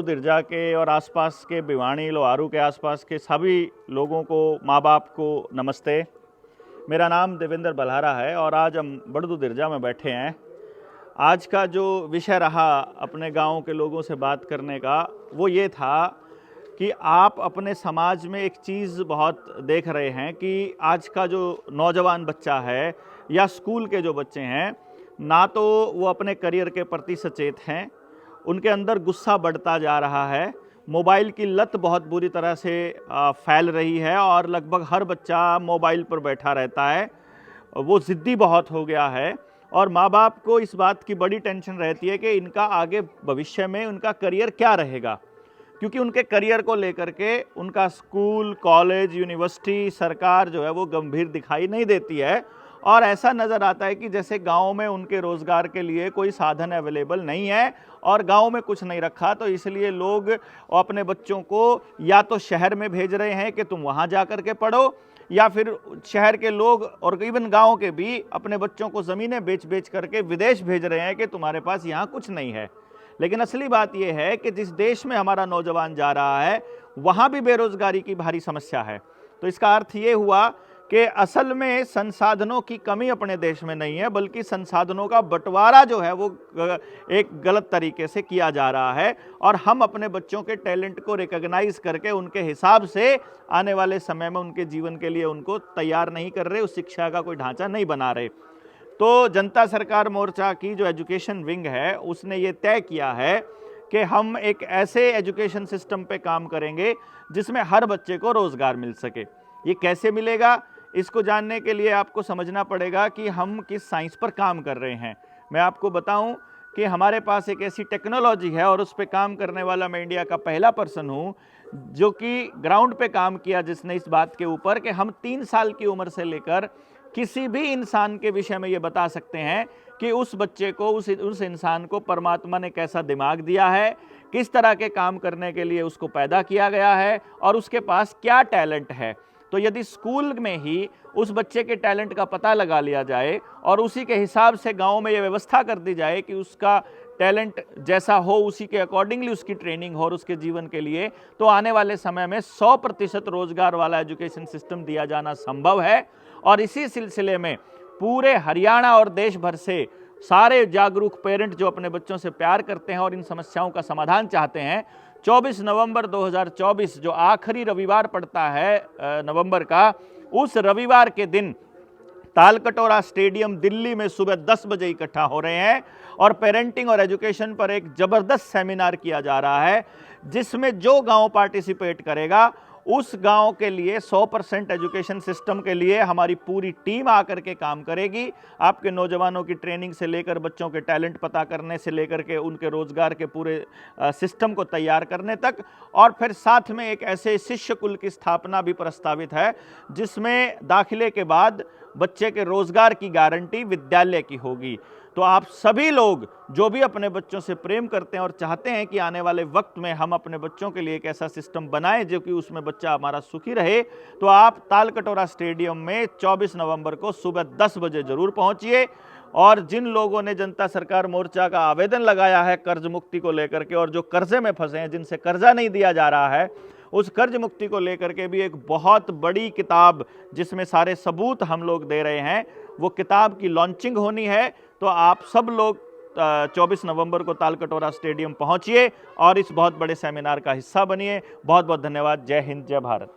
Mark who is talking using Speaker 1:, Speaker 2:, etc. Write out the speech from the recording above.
Speaker 1: दिरजा के और आसपास के भिवानी लोहारू के आसपास के सभी लोगों को, माँ बाप को नमस्ते। मेरा नाम देवेंद्र बल्हारा है और आज हम बड़दू दिरजा में बैठे हैं। आज का जो विषय रहा अपने गांव के लोगों से बात करने का, वो ये था कि आप अपने समाज में एक चीज़ बहुत देख रहे हैं कि आज का जो नौजवान बच्चा है या स्कूल के जो बच्चे हैं, ना तो वो अपने करियर के प्रति सचेत हैं, उनके अंदर गुस्सा बढ़ता जा रहा है। मोबाइल की लत बहुत बुरी तरह से फैल रही है और लगभग हर बच्चा मोबाइल पर बैठा रहता है। वो ज़िद्दी बहुत हो गया है और माँ बाप को इस बात की बड़ी टेंशन रहती है कि इनका आगे भविष्य में उनका करियर क्या रहेगा, क्योंकि उनके करियर को लेकर के उनका स्कूल, कॉलेज, यूनिवर्सिटी, सरकार जो है वो गंभीर दिखाई नहीं देती है। और ऐसा नज़र आता है कि जैसे गांव में उनके रोज़गार के लिए कोई साधन अवेलेबल नहीं है और गांव में कुछ नहीं रखा, तो इसलिए लोग अपने बच्चों को या तो शहर में भेज रहे हैं कि तुम वहां जा कर के पढ़ो, या फिर शहर के लोग और इवन गांव के भी अपने बच्चों को ज़मीनें बेच बेच करके विदेश भेज रहे हैं कि तुम्हारे पास यहाँ कुछ नहीं है। लेकिन असली बात यह है कि जिस देश में हमारा नौजवान जा रहा है वहाँ भी बेरोज़गारी की भारी समस्या है। तो इसका अर्थ ये हुआ कि असल में संसाधनों की कमी अपने देश में नहीं है, बल्कि संसाधनों का बंटवारा जो है वो एक गलत तरीके से किया जा रहा है और हम अपने बच्चों के टैलेंट को रिकॉग्नाइज करके उनके हिसाब से आने वाले समय में उनके जीवन के लिए उनको तैयार नहीं कर रहे, उस शिक्षा का कोई ढांचा नहीं बना रहे। तो जनता सरकार मोर्चा की जो एजुकेशन विंग है उसने ये तय किया है कि हम एक ऐसे एजुकेशन सिस्टम पे काम करेंगे जिसमें हर बच्चे को रोज़गार मिल सके। ये कैसे मिलेगा, इसको जानने के लिए आपको समझना पड़ेगा कि हम किस साइंस पर काम कर रहे हैं। मैं आपको बताऊं कि हमारे पास एक ऐसी टेक्नोलॉजी है और उस पर काम करने वाला मैं इंडिया का पहला पर्सन हूं जो कि ग्राउंड पे काम किया, जिसने इस बात के ऊपर कि हम 3 साल की उम्र से लेकर किसी भी इंसान के विषय में ये बता सकते हैं कि उस बच्चे को, उस इंसान को परमात्मा ने कैसा दिमाग दिया है, किस तरह के काम करने के लिए उसको पैदा किया गया है और उसके पास क्या टैलेंट है। तो यदि स्कूल में ही उस बच्चे के टैलेंट का पता लगा लिया जाए और उसी के हिसाब से गांव में ये व्यवस्था कर दी जाए कि उसका टैलेंट जैसा हो, उसी के अकॉर्डिंगली उसकी ट्रेनिंग हो और उसके जीवन के लिए, तो आने वाले समय में 100% रोजगार वाला एजुकेशन सिस्टम दिया जाना संभव है। और इसी सिलसिले में पूरे हरियाणा और देश भर से सारे जागरूक पेरेंट जो अपने बच्चों से प्यार करते हैं और इन समस्याओं का समाधान चाहते हैं, 24 नवंबर 2024 जो आखिरी रविवार पड़ता है नवंबर का, उस रविवार के दिन तालकटोरा स्टेडियम दिल्ली में सुबह 10 बजे इकट्ठा हो रहे हैं और पेरेंटिंग और एजुकेशन पर एक जबरदस्त सेमिनार किया जा रहा है, जिसमें जो गांव पार्टिसिपेट करेगा उस गांव के लिए 100% एजुकेशन सिस्टम के लिए हमारी पूरी टीम आकर के काम करेगी। आपके नौजवानों की ट्रेनिंग से लेकर बच्चों के टैलेंट पता करने से लेकर के उनके रोजगार के पूरे सिस्टम को तैयार करने तक। और फिर साथ में एक ऐसे शिष्य कुल की स्थापना भी प्रस्तावित है जिसमें दाखिले के बाद बच्चे के रोजगार की गारंटी विद्यालय की होगी। तो आप सभी लोग जो भी अपने बच्चों से प्रेम करते हैं और चाहते हैं कि आने वाले वक्त में हम अपने बच्चों के लिए एक ऐसा सिस्टम बनाएं जो कि उसमें बच्चा हमारा सुखी रहे, तो आप तालकटोरा स्टेडियम में 24 नवंबर को सुबह 10 बजे जरूर पहुंचिए। और जिन लोगों ने जनता सरकार मोर्चा का आवेदन लगाया है कर्ज मुक्ति को लेकर के, और जो कर्जे में फंसे हैं, जिनसे कर्जा नहीं दिया जा रहा है, उस कर्ज मुक्ति को लेकर के भी एक बहुत बड़ी किताब जिसमें सारे सबूत हम लोग दे रहे हैं, वो किताब की लॉन्चिंग होनी है। तो आप सब लोग 24 नवंबर को तालकटोरा स्टेडियम पहुंचिए और इस बहुत बड़े सेमिनार का हिस्सा बनिए। बहुत बहुत धन्यवाद। जय हिंद, जय भारत।